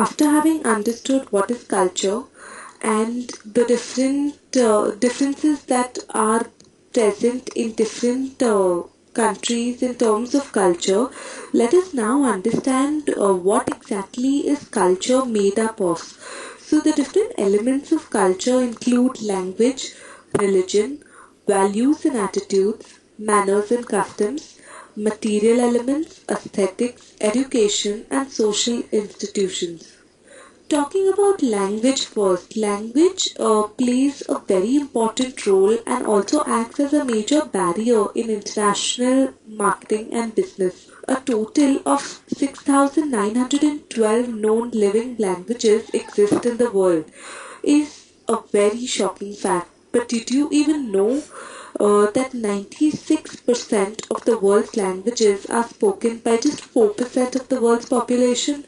After having understood what is culture and the different differences that are present in different countries in terms of culture, let us now understand what exactly is culture made up of. So, the different elements of culture include language, religion, values and attitudes, manners and customs, material elements, aesthetics, education, and social institutions. Talking about language first, language plays a very important role and also acts as a major barrier in international marketing and business. A total of 6,912 known living languages exist in the world is a very shocking fact. But did you even know that 96% of the world's languages are spoken by just 4% of the world's population?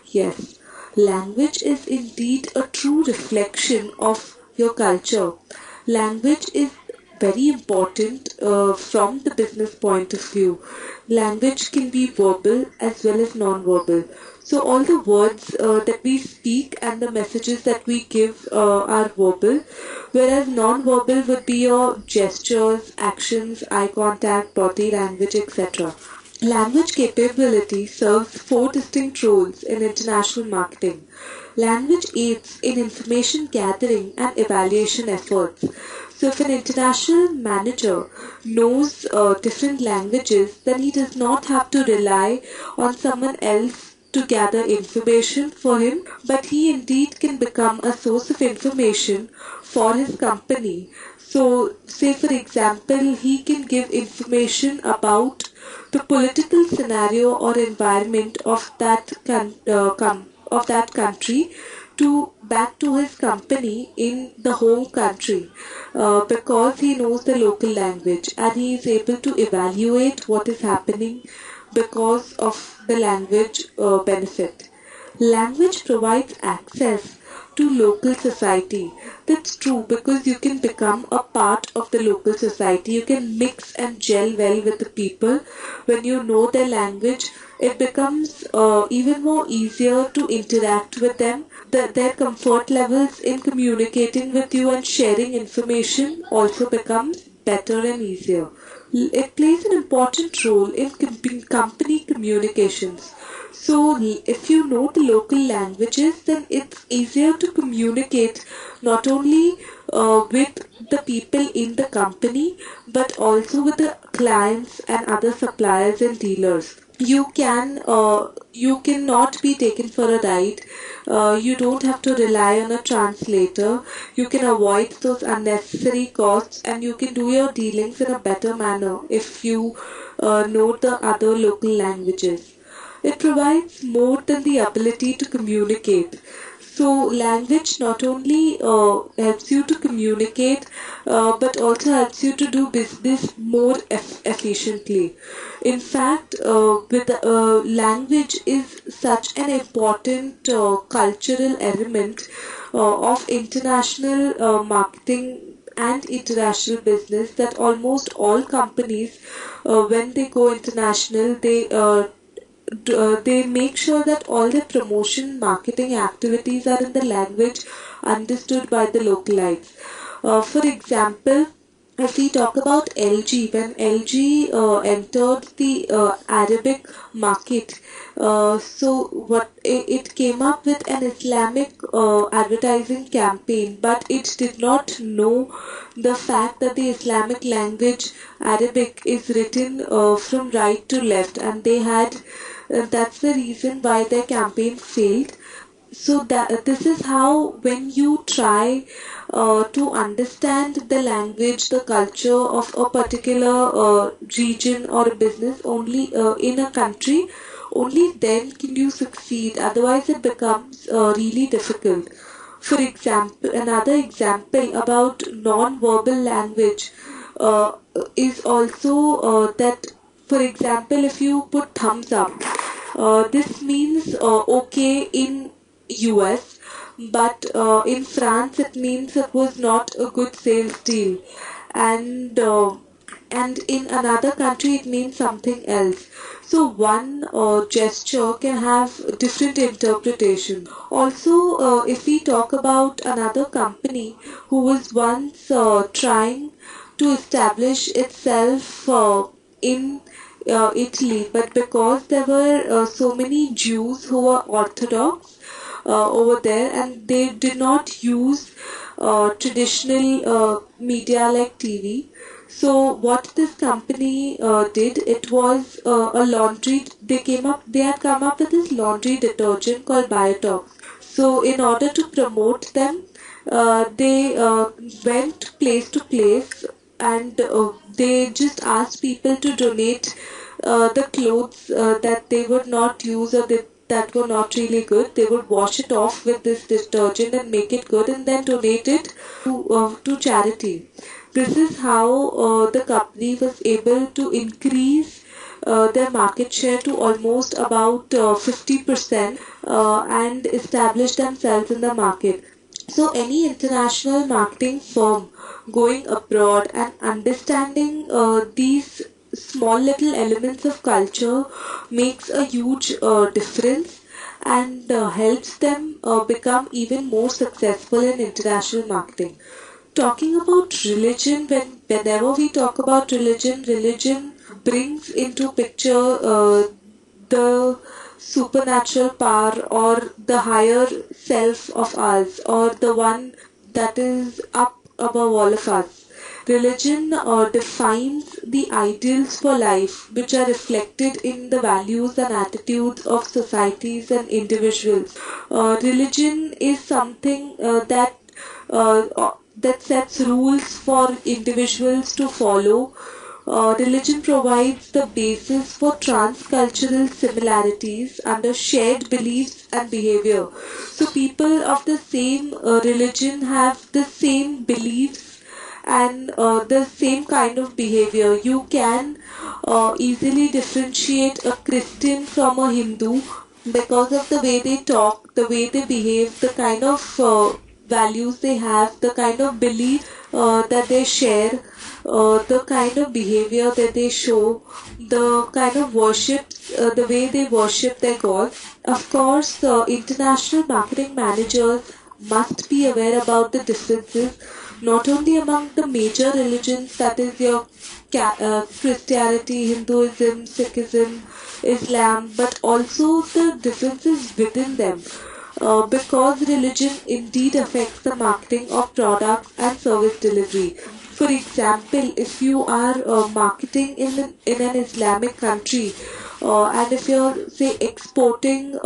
Yes, language is indeed a true reflection of your culture. Language is very important from the business point of view. Language can be verbal as well as non-verbal. So all the words that we speak and the messages that we give are verbal, whereas non-verbal would be your gestures, actions, eye contact, body language, etc. Language capability serves four distinct roles in international marketing. Language aids in information gathering and evaluation efforts. So, if an international manager knows different languages, then he does not have to rely on someone else to gather information for him, but he indeed can become a source of information for his company. So, say for example, he can give information about the political scenario or environment of of that country to back to his company in the home country because he knows the local language and he is able to evaluate what is happening because of the language benefit. Language provides access to local society. That's true because you can become a part of the local society. You can mix and gel well with the people. When you know their language, it becomes even more easier to interact with them. Their comfort levels in communicating with you and sharing information also becomes better and easier. It plays an important role in company communications. So, if you know the local languages, then it's easier to communicate not only with the people in the company but also with the clients and other suppliers and dealers. You cannot be taken for a ride. You don't have to rely on a translator. You can avoid those unnecessary costs and you can do your dealings in a better manner if you know the other local languages. It provides more than the ability to communicate. So, language not only helps you to communicate but also helps you to do business more efficiently. In fact, with language is such an important cultural element of international marketing and international business that almost all companies, when they go international, they make sure that all the promotion marketing activities are in the language understood by the localites. For example, if we talk about LG, when LG entered the Arabic market, so it came up with an Islamic advertising campaign, but it did not know the fact that the Islamic language Arabic is written from right to left, and they had that's the reason why their campaign failed. So that this is how when you try to understand the language, the culture of a particular region or a business only in a country, only then can you succeed. Otherwise, it becomes really difficult. For example, another example about non-verbal language uh, is also that, for example, if you put thumbs up, this means okay in US, but in France it means it was not a good sales deal. And and in another country it means something else. So one gesture can have different interpretation. Also, if we talk about another company who was once trying to establish itself in Italy, but because there were so many Jews who were Orthodox over there, and they did not use traditional media like TV. So what this company did, it was a laundry. They had come up with this laundry detergent called Biotox. So in order to promote them, they went place to place, and they just asked people to donate the clothes that they would not use, or that were not really good. They would wash it off with this detergent and make it good, and then donate it to charity. This is how the company was able to increase their market share to almost about 50% and establish themselves in the market. So any international marketing firm going abroad and understanding these small little elements of culture makes a huge difference, and helps them become even more successful in international marketing. Talking about religion, whenever we talk about religion, religion brings into picture the supernatural power, or the higher self of us, or the one that is up above all of us. Religion defines the ideals for life, which are reflected in the values and attitudes of societies and individuals. Religion is something that sets rules for individuals to follow. Religion provides the basis for transcultural similarities under shared beliefs and behavior. So, people of the same religion have the same beliefs and the same kind of behavior. You can easily differentiate a Christian from a Hindu because of the way they talk, the way they behave, the kind of values they have, the kind of belief that they share, the kind of behavior that they show, the kind of worship, the way they worship their God. Of course, international marketing managers must be aware about the differences not only among the major religions, that is your Christianity, Hinduism, Sikhism, Islam, but also the differences within them. Because religion indeed affects the marketing of products and service delivery. For example, if you are marketing in an Islamic country, and if you're say exporting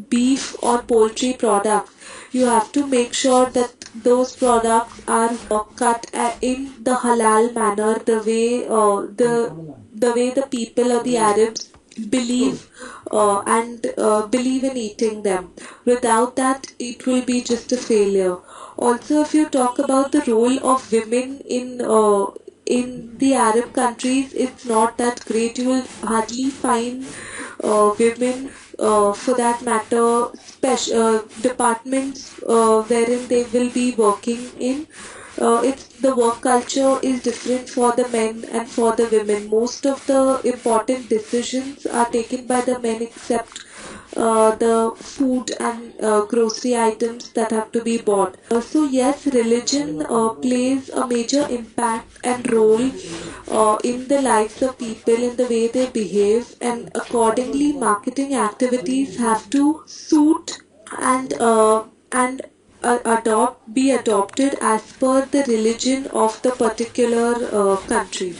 beef or poultry products, you have to make sure that those products are cut in the halal manner, the way the people or the Arabs believe and believe in eating them. Without that, it will be just a failure. Also, if you talk about the role of women in the Arab countries, it's not that great. You will hardly find women, for that matter, special departments wherein they will be working in. It's the work culture is different for the men and for the women. Most of the important decisions are taken by the men, except the food and grocery items that have to be bought. So yes, religion plays a major impact and role in the lives of people, in the way they behave, and accordingly, marketing activities have to suit and be adopted as per the religion of the particular country.